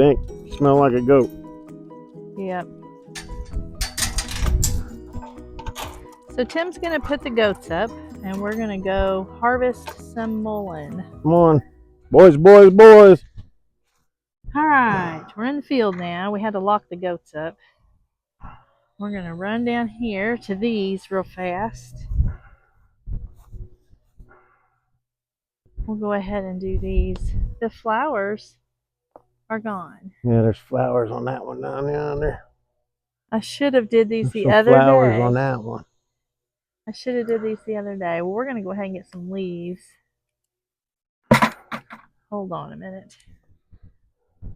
stink. Smell like a goat. Yep. So Tim's going to put the goats up, and we're going to go harvest some mullein. Come on. Boys, boys, boys. All right, we're in the field now. We had to lock the goats up. We're going to run down here to these real fast. We'll go ahead and do these. The flowers are gone. Yeah, there's flowers on that one down yonder. I should have did these There's the other day. flowers on that one. I should have did these the other day. Well, we're going to go ahead and get some leaves. Hold on a minute.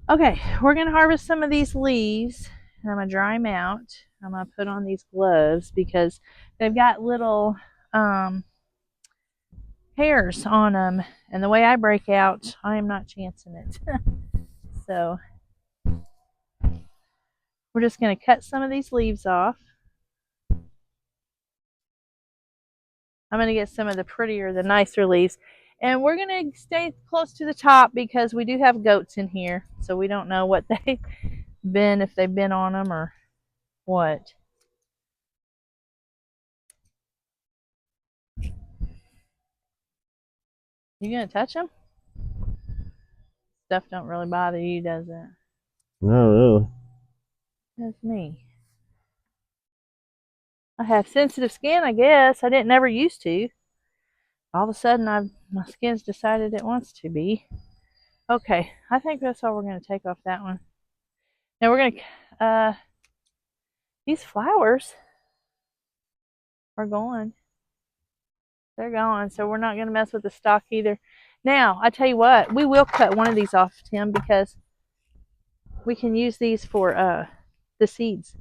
Okay, we're going to harvest some of these leaves, and I'm going to dry them out. I'm going to put on these gloves because they've got little hairs on them, and the way I break out, I am not chancing it. So we're just going to cut some of these leaves off. I'm going to get some of the prettier, the nicer leaves. And we're going to stay close to the top because we do have goats in here. So we don't know what they've been, if they've been on them or what. You going to touch them? Stuff don't really bother you, does it? No, really. That's me. I have sensitive skin, I guess. I didn't never used to. All of a sudden, my skin's decided it wants to be. Okay, I think that's all we're going to take off that one. Now we're going to, these flowers are gone. They're gone, so we're not going to mess with the stalk either. Now, I tell you what, we will cut one of these off, Tim, because we can use these for the seeds.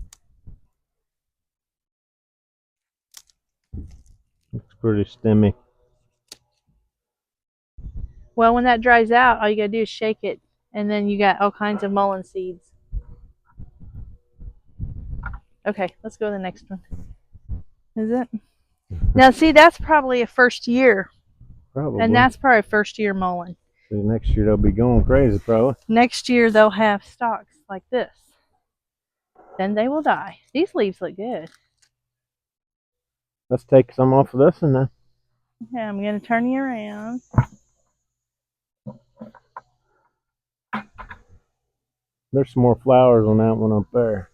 It's pretty stemmy. Well, when that dries out, all you got to do is shake it, and then you got all kinds of mullein seeds. Okay, let's go to the next one. Is it? Now, see, that's probably a first year. Probably. And that's probably a first year mullein. So next year they'll be going crazy, probably. Next year they'll have stalks like this. Then they will die. These leaves look good. Let's take some off of this one now. Okay, I'm going to turn you around. There's some more flowers on that one up there.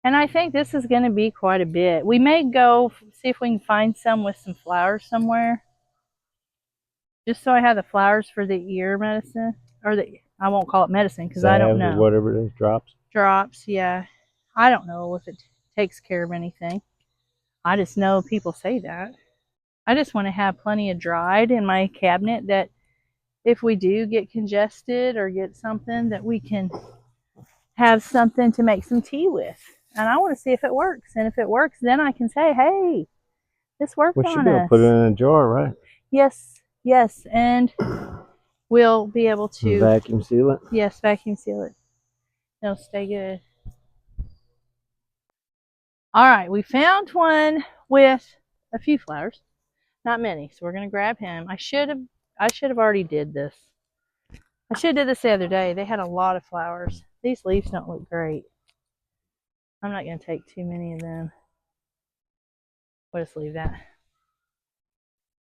And I think this is going to be quite a bit. We may go see if we can find some with some flowers somewhere. Just so I have the flowers for the ear medicine. Or I won't call it medicine because I don't know. Or whatever it is, drops. Drops, yeah. I don't know if it takes care of anything. I just know people say that. I just want to have plenty of dried in my cabinet that if we do get congested or get something that we can have something to make some tea with. And I want to see if it works. And if it works, then I can say, hey, this worked on us. We should be able to put it in a jar, right? Yes, yes. And we'll be able to vacuum seal it? Yes, vacuum seal it. It'll stay good. All right, we found one with a few flowers. Not many, so we're going to grab him. I should have already did this. I should have did this the other day. They had a lot of flowers. These leaves don't look great. I'm not going to take too many of them. We'll just leave that.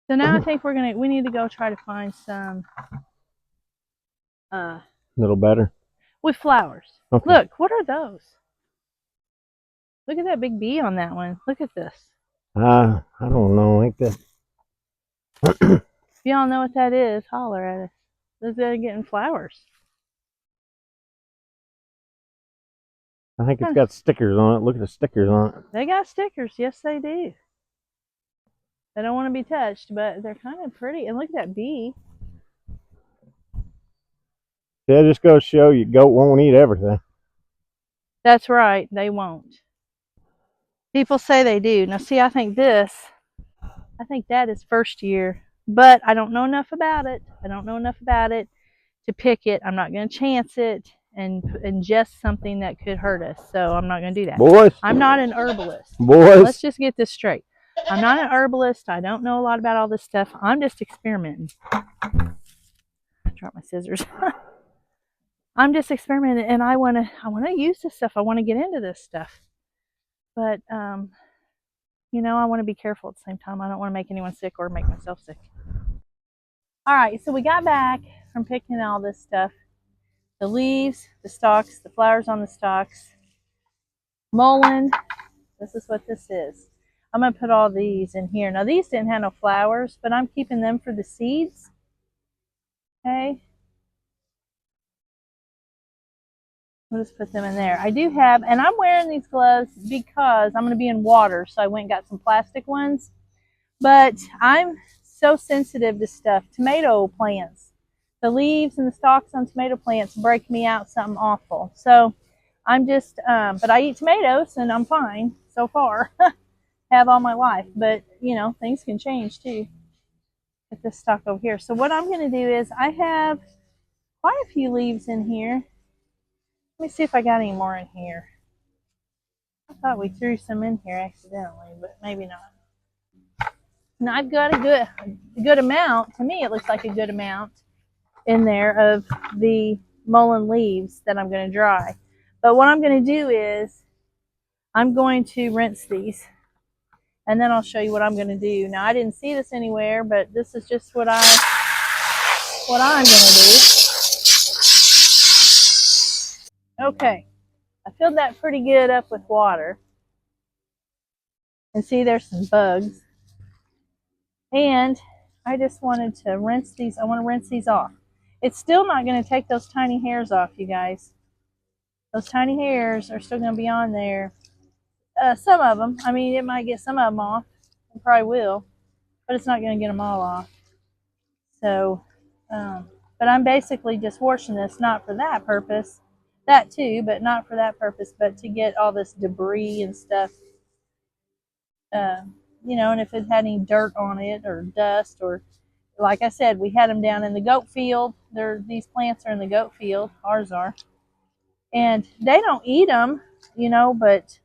So now I think we need to go try to find some little better with flowers. Okay. Look, what are those? Look at that big bee on that one. Look at this. I don't know. Like that. If y'all know what that is, holler at us. They're getting flowers. I think it's got stickers on it. Look at the stickers on it. They got stickers. Yes, they do. They don't want to be touched, but they're kind of pretty. And look at that bee. Yeah, just goes to show you, goat won't eat everything. That's right. They won't. People say they do. Now, see, I think that is first year. But I don't know enough about it. I don't know enough about it to pick it. I'm not going to chance it and ingest something that could hurt us. So I'm not going to do that. Boys. I'm not an herbalist. Boys. Let's just get this straight. I'm not an herbalist. I don't know a lot about all this stuff. I'm just experimenting. I dropped my scissors. I'm just experimenting, and I wanna use this stuff. I want to get into this stuff, but I want to be careful at the same time. I don't want to make anyone sick or make myself sick. All right, so we got back from picking all this stuff: the leaves, the stalks, the flowers on the stalks, mullein. This is what this is. I'm gonna put all these in here. Now these didn't have no flowers, but I'm keeping them for the seeds. Okay, we'll just put them in there. I do have, and I'm wearing these gloves because I'm gonna be in water, so I went and got some plastic ones. But I'm so sensitive to stuff. Tomato plants, the leaves and the stalks on tomato plants break me out something awful. So I'm just, but I eat tomatoes and I'm fine so far. Have all my life, but things can change too. Put this stalk over here. So what I'm going to do is I have quite a few leaves in here. Let me see if I got any more in here. I thought we threw some in here accidentally, but maybe not. Now I've got a good amount. To me, it looks like a good amount in there of the mullein leaves that I'm going to dry. But what I'm going to do is I'm going to rinse these, and then I'll show you what I'm going to do. Now I didn't see this anywhere, but this is just what I'm going to do. Okay, I filled that pretty good up with water, and see there's some bugs. And I just wanted to rinse these. I want to rinse these off. It's still not going to take those tiny hairs off, you guys. Those tiny hairs are still going to be on there. Some of them. I mean, it might get some of them off. It probably will, but it's not going to get them all off. So, but I'm basically just washing this, not for that purpose. That too, but not for that purpose, but to get all this debris and stuff. Uh, and if it had any dirt on it or dust, or like I said, we had them down in the goat field. These plants are in the goat field. Ours are. And they don't eat them, but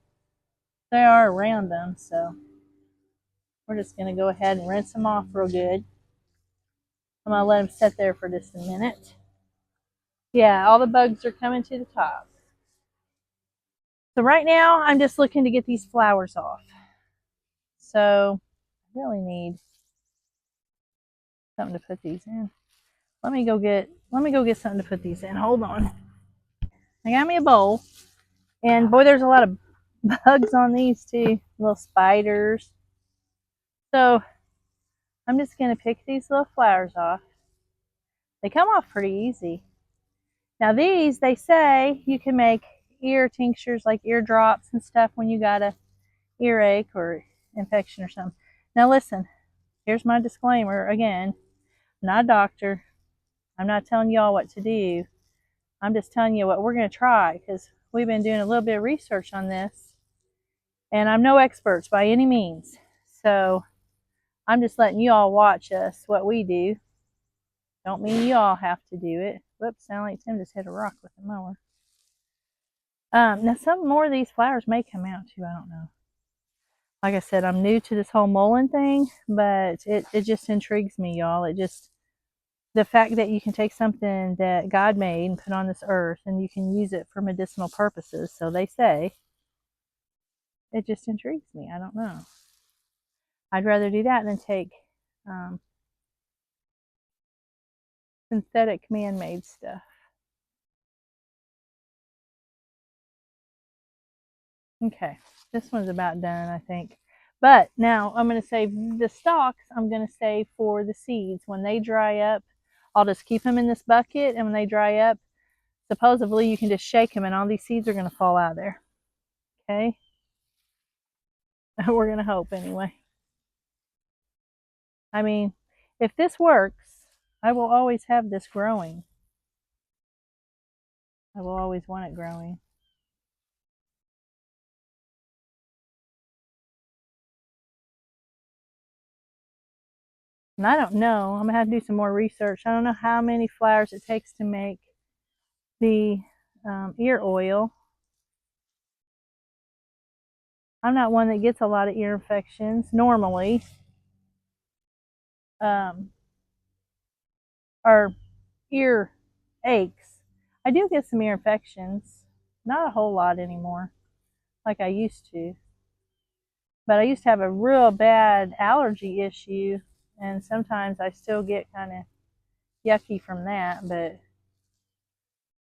they are around them. So we're just going to go ahead and rinse them off real good. I'm going to let them sit there for just a minute. Yeah, all the bugs are coming to the top. So right now, I'm just looking to get these flowers off. So I really need something to put these in. Let me go get something to put these in. Hold on. I got me a bowl. And boy, there's a lot of bugs on these too. Little spiders. So I'm just going to pick these little flowers off. They come off pretty easy. Now these, they say you can make ear tinctures, like ear drops and stuff, when you got a earache or infection or something. Now listen, here's my disclaimer again. I'm not a doctor. I'm not telling y'all what to do. I'm just telling you what we're going to try, because we've been doing a little bit of research on this. And I'm no experts by any means. So I'm just letting you all watch us, what we do. Don't mean you all have to do it. Whoops, sound like Tim just hit a rock with the mower. Now some more of these flowers may come out too, I don't know. Like I said, I'm new to this whole mullein thing, but it just intrigues me, y'all. The fact that you can take something that God made and put on this earth, and you can use it for medicinal purposes, so they say, it just intrigues me. I don't know. I'd rather do that than take synthetic man-made stuff. Okay, this one's about done, I think. But now I'm going to save the stalks. I'm going to save for the seeds. When they dry up, I'll just keep them in this bucket, and when they dry up, supposedly you can just shake them and all these seeds are going to fall out of there. Okay? We're going to hope anyway. I mean, if this works, I will always have this growing. I will always want it growing. And I don't know. I'm going to have to do some more research. I don't know how many flowers it takes to make the ear oil. I'm not one that gets a lot of ear infections normally, um, or ear aches. I do get some ear infections, not a whole lot anymore, like I used to. But I used to have a real bad allergy issue, and sometimes I still get kind of yucky from that, but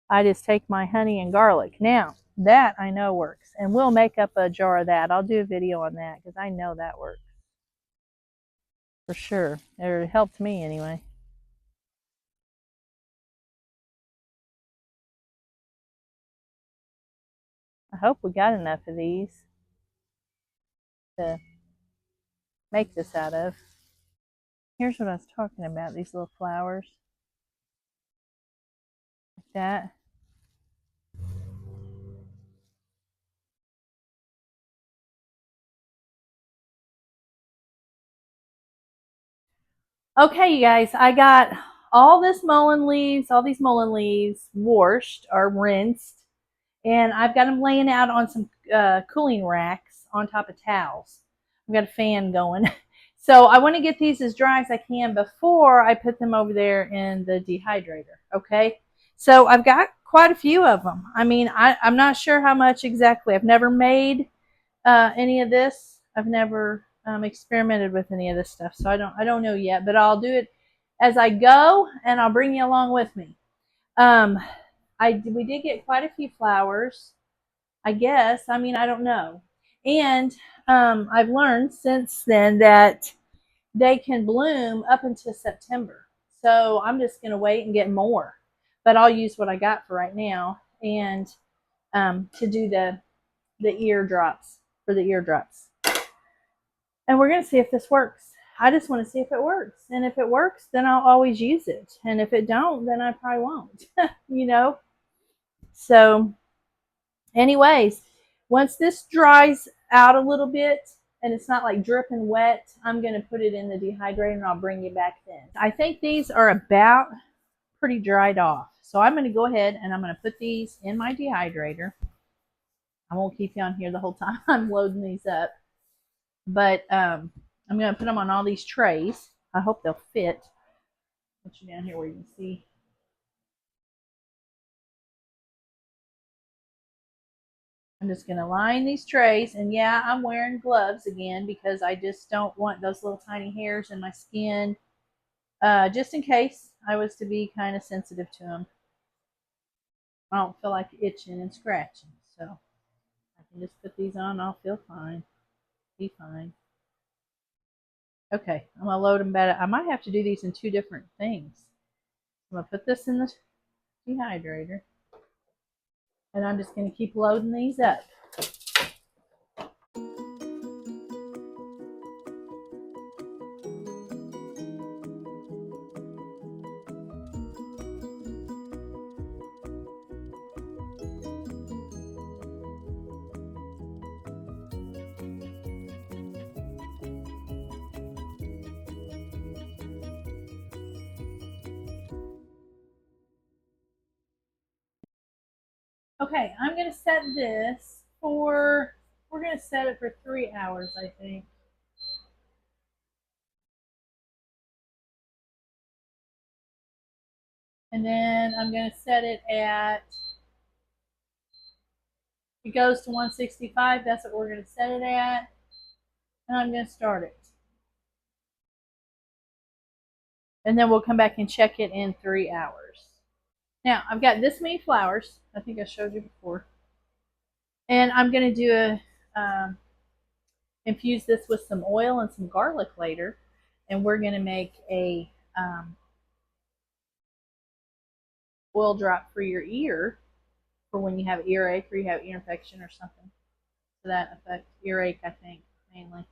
I just take my honey and garlic. Now, that I know works, and we'll make up a jar of that. I'll do a video on that because I know that works for sure. It helped me anyway. I hope we got enough of these to make this out of. Here's what I was talking about, these little flowers like that. Okay, you guys, I got all these mullein leaves washed or rinsed, and I've got them laying out on some cooling racks on top of towels. I've got a fan going. So I want to get these as dry as I can before I put them over there in the dehydrator, okay? So I've got quite a few of them. I mean, I'm not sure how much exactly. I've never made any of this. I've never experimented with any of this stuff, so I don't know yet. But I'll do it as I go, and I'll bring you along with me. Um, we did get quite a few flowers, I guess. I mean, I don't know. And I've learned since then that they can bloom up until September. So I'm just going to wait and get more. But I'll use what I got for right now, and to do the eardrops, for the eardrops. And we're going to see if this works. I just want to see if it works. And if it works, then I'll always use it. And if it don't, then I probably won't. you know? So anyways, once this dries out a little bit and it's not like dripping wet, I'm going to put it in the dehydrator and I'll bring you back then. I think these are about pretty dried off. So I'm going to go ahead and I'm going to put these in my dehydrator. I won't keep you on here the whole time I'm loading these up. But I'm going to put them on all these trays. I hope they'll fit. Put you down here where you can see. I'm just going to line these trays. And yeah, I'm wearing gloves again because I just don't want those little tiny hairs in my skin. Just in case I was to be kind of sensitive to them. I don't feel like itching and scratching. So I can just put these on. I'll feel fine. Be fine. Okay, I'm going to load them better. I might have to do these in two different things. I'm going to put this in the dehydrator. And I'm just going to keep loading these up. Okay, I'm going to set this for, we're going to set it for 3 hours, I think. And then I'm going to set it at, it goes to 165. That's what we're going to set it at. And I'm going to start it. And then we'll come back and check it in 3 hours. Now, I've got this many flowers. I think I showed you before. And I'm going to do infuse this with some oil and some garlic later. And we're going to make a oil drop for your ear for when you have earache or you have ear infection or something to that effect. Earache, I think, mainly.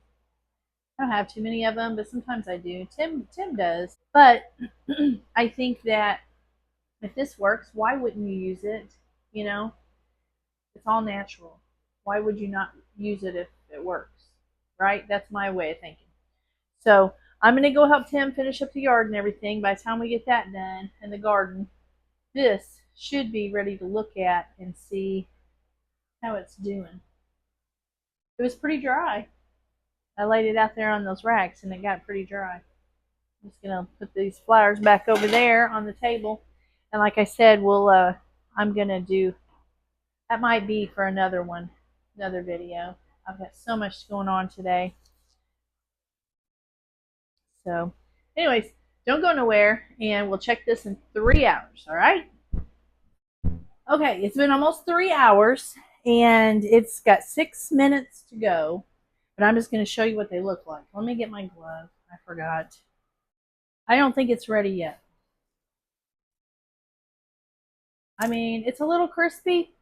I don't have too many of them, but sometimes I do. Tim does. But I think that if this works, why wouldn't you use it? You know, it's all natural. Why would you not use it if it works? Right? That's my way of thinking. So I'm going to go help Tim finish up the yard and everything. By the time we get that done in the garden, this should be ready to look at and see how it's doing. It was pretty dry. I laid it out there on those racks and it got pretty dry. I'm just gonna put these flowers back over there on the table. And like I said, I'm gonna do, that might be for another one, another video. I've got so much going on today. So, anyways, don't go nowhere, and we'll check this in 3 hours, all right? Okay, it's been almost 3 hours, and it's got 6 minutes to go, but I'm just going to show you what they look like. Let me get my glove. I forgot. I don't think it's ready yet. I mean, it's a little crispy.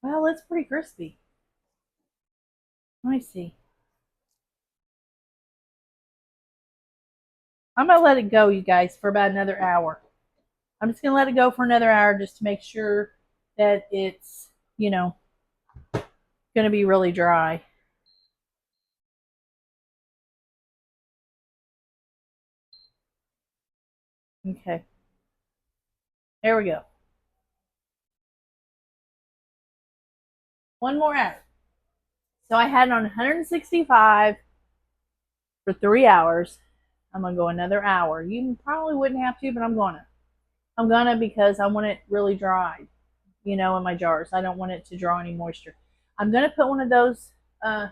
Well, it's pretty crispy. Let me see. I'm going to let it go, you guys, for about another hour. I'm just going to let it go for another hour just to make sure that it's, going to be really dry. Okay. There we go. One more hour. So I had it on 165 for 3 hours. I'm going to go another hour. You probably wouldn't have to, but I'm going to. I'm going to because I want it really dry, in my jars. I don't want it to draw any moisture. I'm going to put one of those, I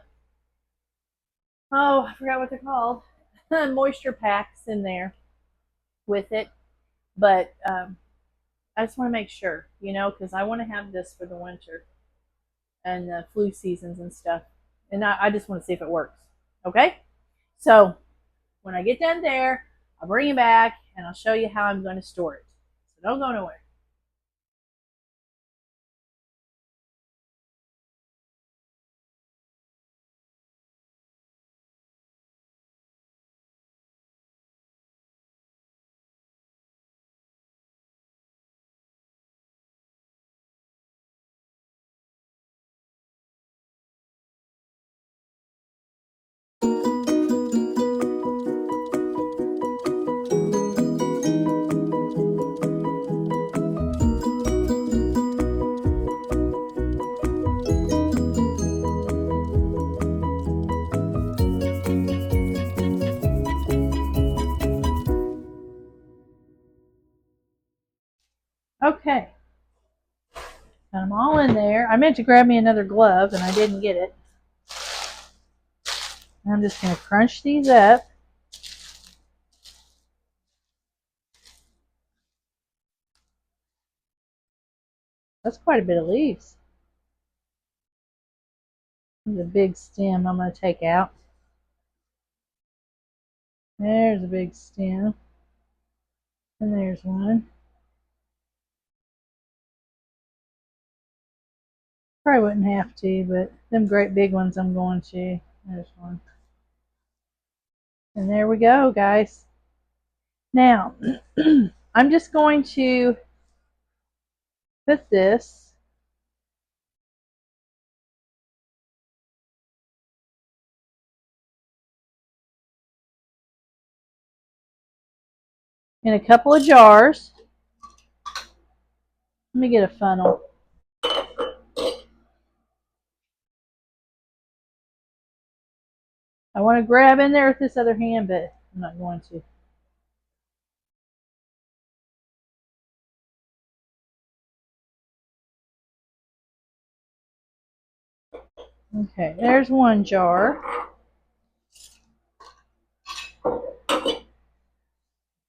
forgot what they're called, moisture packs in there with it. But I just want to make sure, because I want to have this for the winter and the flu seasons and stuff. And I just want to see if it works. Okay? So when I get done there, I'll bring it back and I'll show you how I'm going to store it. So don't go nowhere. Okay. Got them all in there. I meant to grab me another glove and I didn't get it. I'm just going to crunch these up. That's quite a bit of leaves. There's a big stem I'm going to take out. There's a big stem. And there's one. Probably wouldn't have to, but them great big ones I'm going to. There's one. And there we go, guys. Now, I'm just going to put this in a couple of jars. Let me get a funnel. I want to grab in there with this other hand, but I'm not going to. Okay, there's one jar.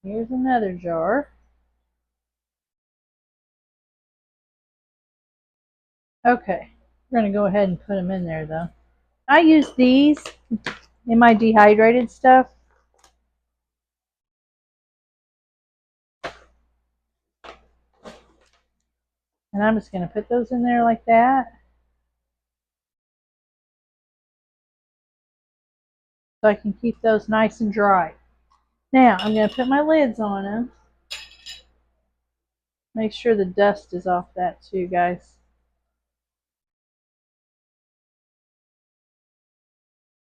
Here's another jar. Okay, we're going to go ahead and put them in there, though. I use these in my dehydrated stuff. And I'm just going to put those in there like that. So I can keep those nice and dry. Now, I'm going to put my lids on them. Make sure the dust is off that too, guys.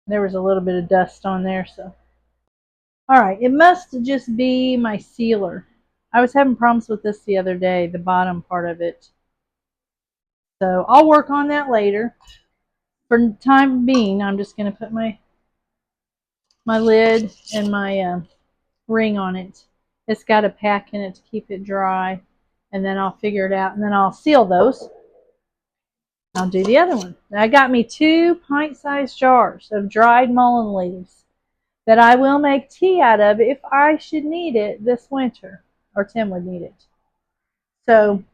There was a little bit of dust on there, so. Alright, it must just be my sealer. I was having problems with this the other day, the bottom part of it. So I'll work on that later. for the time being, I'm just going to put my lid and my ring on it. It's got a pack in it to keep it dry, and then I'll figure it out, and then I'll seal those. I'll do the other one. I got me 2 pint-sized jars of dried mullein leaves that I will make tea out of if I should need it this winter, or Tim would need it. So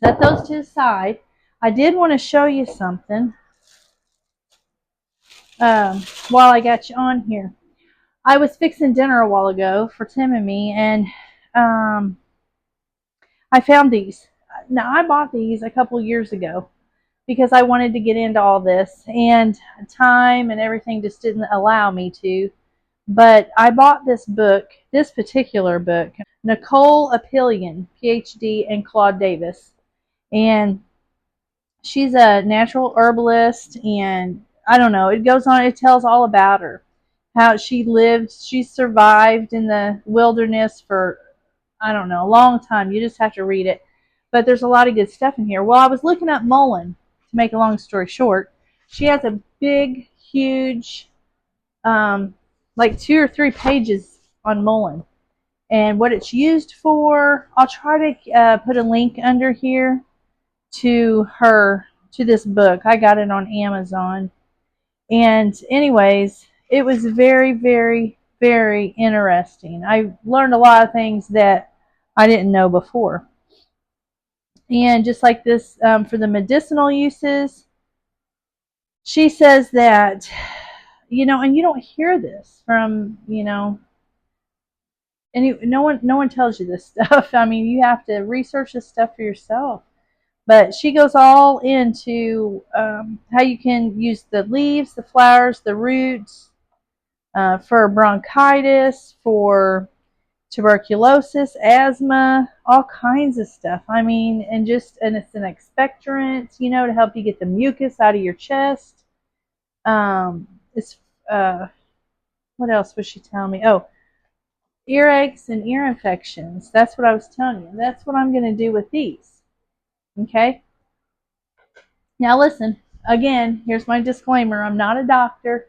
set those to the side. I did want to show you something while I got you on here. I was fixing dinner a while ago for Tim and me, and I found these. Now, I bought these a couple years ago because I wanted to get into all this, and time and everything just didn't allow me to. But I bought this book, this particular book, Nicole Apillion, PhD, and Claude Davis. And she's a natural herbalist, and I don't know, it goes on, it tells all about her. How she lived, she survived in the wilderness for, I don't know, a long time. You just have to read it. But there's a lot of good stuff in here. Well, I was looking up mullein, to make a long story short. She has a big, huge, like 2 or 3 pages on mullein and what it's used for. I'll try to put a link under here to this book. I got it on Amazon. And anyways, it was very, very, very interesting. I learned a lot of things that I didn't know before. And just like this, for the medicinal uses, she says that, and you don't hear this from, and no one tells you this stuff. I mean, you have to research this stuff for yourself. But she goes all into how you can use the leaves, the flowers, the roots for bronchitis, for tuberculosis, asthma, all kinds of stuff. I mean, and it's an expectorant, to help you get the mucus out of your chest. It's what else was she telling me? Oh, earaches and ear infections. That's what I was telling you. That's what I'm going to do with these. Okay? Now listen, again, here's my disclaimer. I'm not a doctor.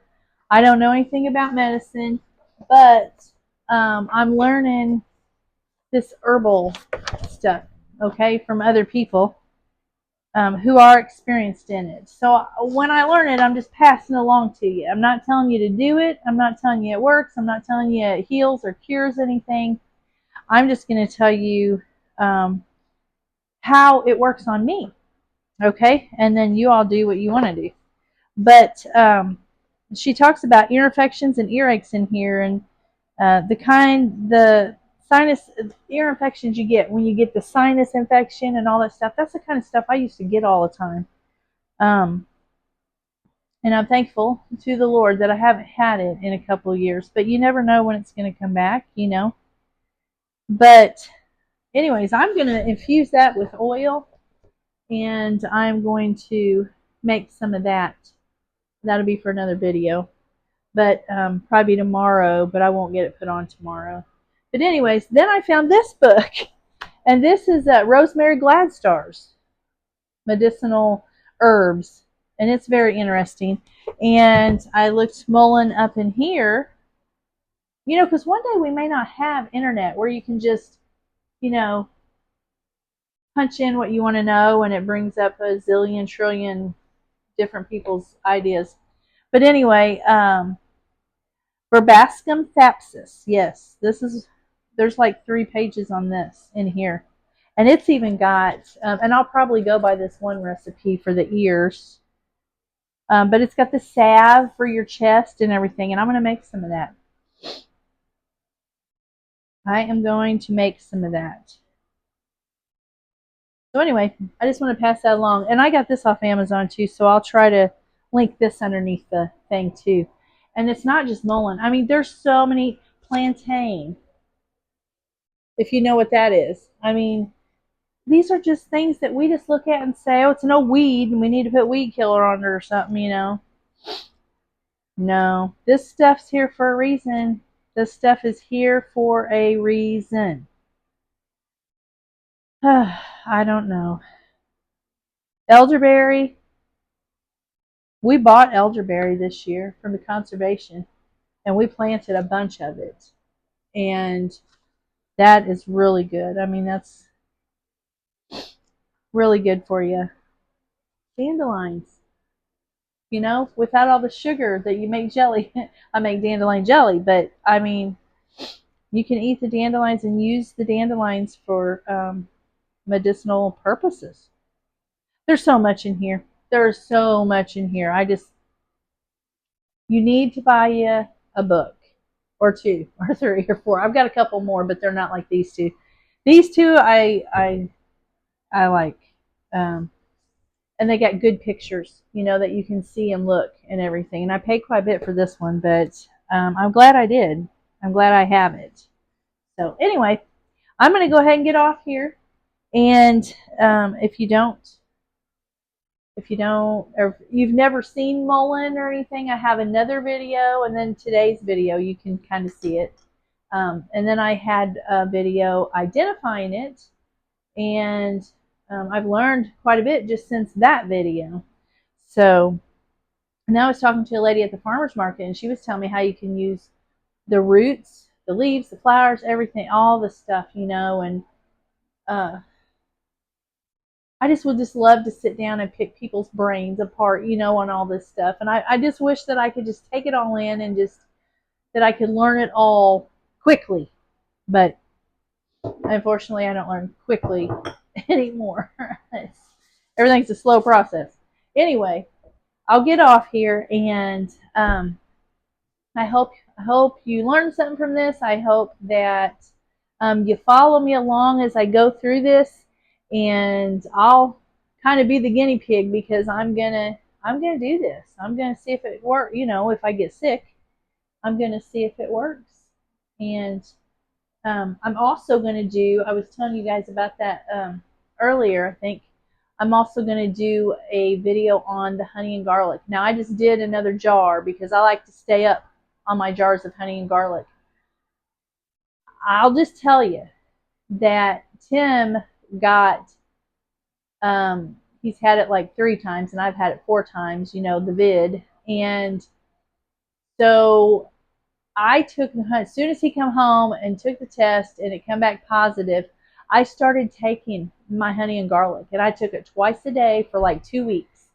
I don't know anything about medicine, but I'm learning this herbal stuff, okay, from other people who are experienced in it. So when I learn it, I'm just passing it along to you. I'm not telling you to do it. I'm not telling you it works. I'm not telling you it heals or cures anything. I'm just going to tell you how it works on me, okay? And then you all do what you want to do. But she talks about ear infections and earaches in here, and the sinus ear infections you get when you get the sinus infection and all that stuff. That's the kind of stuff I used to get all the time. And I'm thankful to the Lord that I haven't had it in a couple of years. But you never know when it's going to come back, But anyways, I'm going to infuse that with oil, and I'm going to make some of that. That'll be for another video. But probably tomorrow, but I won't get it put on tomorrow. But anyways, then I found this book, and this is Rosemary Gladstar's Medicinal Herbs, and it's very interesting. And I looked mullein up in here, because one day we may not have internet where you can just, punch in what you want to know, and it brings up a zillion, trillion different people's ideas. But anyway, Verbascum thapsus. Yes, there's like 3 pages on this in here. And it's even got, and I'll probably go by this one recipe for the ears. But it's got the salve for your chest and everything. And I'm going to make some of that. I am going to make some of that. So anyway, I just want to pass that along. And I got this off Amazon too, so I'll try to link this underneath the thing too. And it's not just mullein. I mean, there's so many. Plantain, if you know what that is. I mean, these are just things that we just look at and say, oh, it's an old weed and we need to put weed killer on it or something, No, this stuff's here for a reason. This stuff is here for a reason. I don't know. Elderberry, We bought elderberry this year from the conservation, and we planted a bunch of it. And that is really good. I mean, that's really good for you. Dandelions, without all the sugar that you make jelly. I make dandelion jelly, but I mean, you can eat the dandelions and use the dandelions for medicinal purposes. There's so much in here. There's so much in here. You need to buy you a book or two or three or four. I've got a couple more, but they're not like these two. These two I like, um, and they got good pictures, that you can see and look and everything. And I paid quite a bit for this one, but I'm glad I did. I'm glad I have it. So anyway, I'm going to go ahead and get off here. And or if you've never seen mullein or anything, I have another video, and then today's video, you can kind of see it. And then I had a video identifying it, and I've learned quite a bit just since that video. So now I was talking to a lady at the farmer's market, and she was telling me how you can use the roots, the leaves, the flowers, everything, all the stuff, and I just would just love to sit down and pick people's brains apart, on all this stuff. And I just wish that I could just take it all in and just that I could learn it all quickly. But unfortunately, I don't learn quickly anymore. Everything's a slow process. Anyway, I'll get off here, and I hope you learned something from this. I hope that you follow me along as I go through this, and I'll kind of be the guinea pig because I'm gonna do this. I'm gonna see if it works. If I get sick, I'm gonna see if it works. And I'm also gonna do. I was telling you guys about that earlier. I think I'm also gonna do a video on the honey and garlic. Now I just did another jar because I like to stay up on my jars of honey and garlic. I'll just tell you that Tim got he's had it like 3 times and I've had it 4 times, the vid. And so I took, as soon as he come home and took the test and it came back positive, I started taking my honey and garlic, and I took it twice a day for like 2 weeks.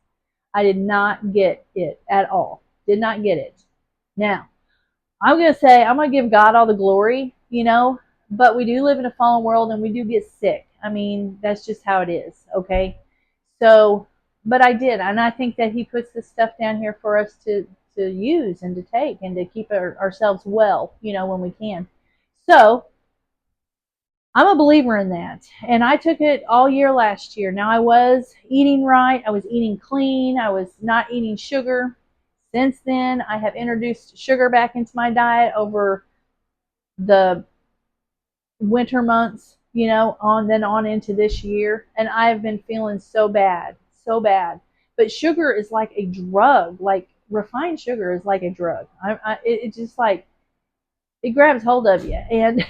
I did not get it at all. Did not get it. Now, I'm going to say, I'm going to give God all the glory, but we do live in a fallen world and we do get sick. I mean, that's just how it is, okay? So, but I did, and I think that he puts this stuff down here for us to use and to take and to keep ourselves well, when we can. So, I'm a believer in that, and I took it all year last year. Now, I was eating right. I was eating clean. I was not eating sugar. Since then, I have introduced sugar back into my diet over the winter months, on into this year, and I've been feeling so bad, so bad. But sugar is like a drug. Like refined sugar is like a drug. It just like it grabs hold of you, and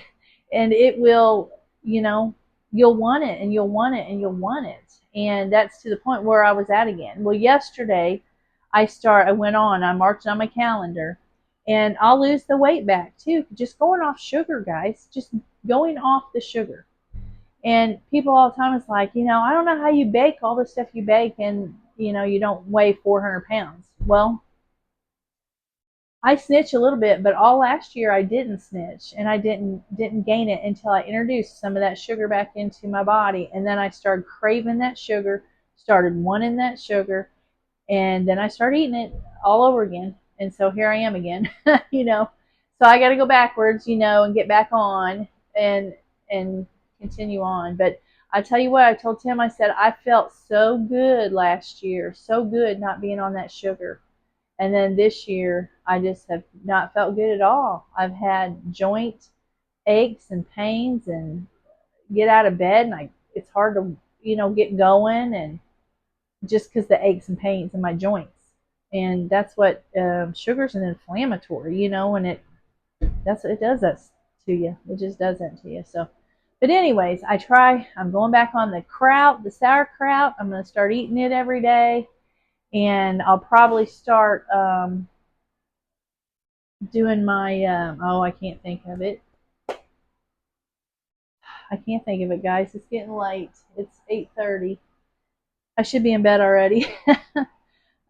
it will, you'll want it, and you'll want it, and you'll want it, and that's to the point where I was at again. Well, yesterday I marked on my calendar, and I'll lose the weight back too, just going off sugar, guys, just going off the sugar. And people all the time is like, I don't know how you bake all the stuff you bake, and you don't weigh 400 pounds. Well, I snitch a little bit, but all last year I didn't snitch, and I didn't gain it until I introduced some of that sugar back into my body, and then I started craving that sugar, started wanting that sugar, and then I started eating it all over again. And so here I am again, So I got to go backwards, and get back on and continue on. But I tell you what, I told Tim, I said, I felt so good last year, so good not being on that sugar. And then this year, I just have not felt good at all. I've had joint aches and pains and get out of bed, and it's hard to, get going, and just because the aches and pains in my joints. And that's what sugar's an inflammatory, and it does that to you. It just does that to you. So, but anyways, I'm going back on the sauerkraut. I'm going to start eating it every day. And I'll probably start doing my, oh, I can't think of it. I can't think of it, guys. It's getting late. It's 8:30. I should be in bed already.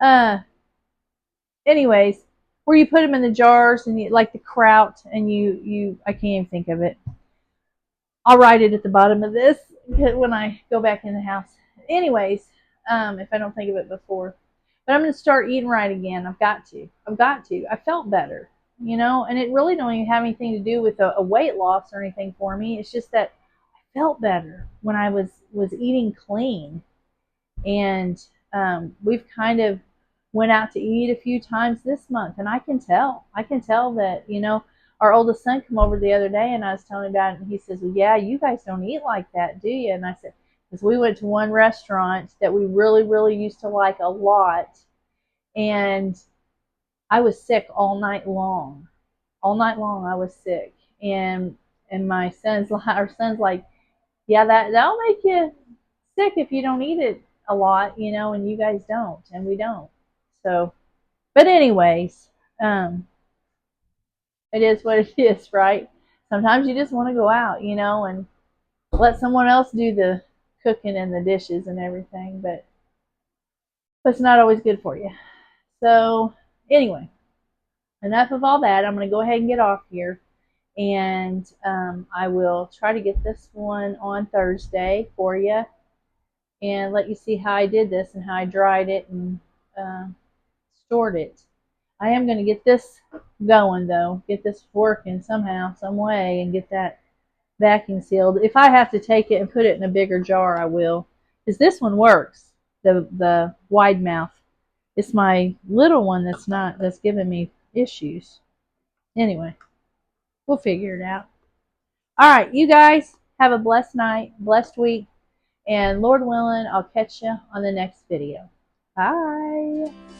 uh, anyways, where you put them in the jars and you, like the kraut, and I can't even think of it. I'll write it at the bottom of this when I go back in the house. Anyways, if I don't think of it before. But I'm going to start eating right again. I've got to. I've got to. I felt better, you know, and it really don't even have anything to do with a weight loss or anything for me. It's just that I felt better when I was eating clean. And we've kind of went out to eat a few times this month, and I can tell that, you know, our oldest son came over the other day, and I was telling him about it, and he says, well, yeah, you guys don't eat like that, do you? And I said, because we went to one restaurant that we really, really used to like a lot, and I was sick all night long. All night long I was sick. And my son's our son's like, yeah, that'll make you sick if you don't eat it a lot, you know, and you guys don't, and we don't. So, but anyways, it is what it is, right? Sometimes you just want to go out, you know, and let someone else do the cooking and the dishes and everything, but it's not always good for you. So, anyway, enough of all that. I'm going to go ahead and get off here, and I will try to get this one on Thursday for you and let you see how I did this and how I dried it and uh, stored it. I am going to get this going though, get this working somehow, some way, and get that vacuum sealed. If I have to take it and put it in a bigger jar, I will, because this one works. The wide mouth. It's my little one that's giving me issues. Anyway, we'll figure it out. All right, you guys have a blessed night, blessed week, and Lord willing, I'll catch you on the next video. Bye.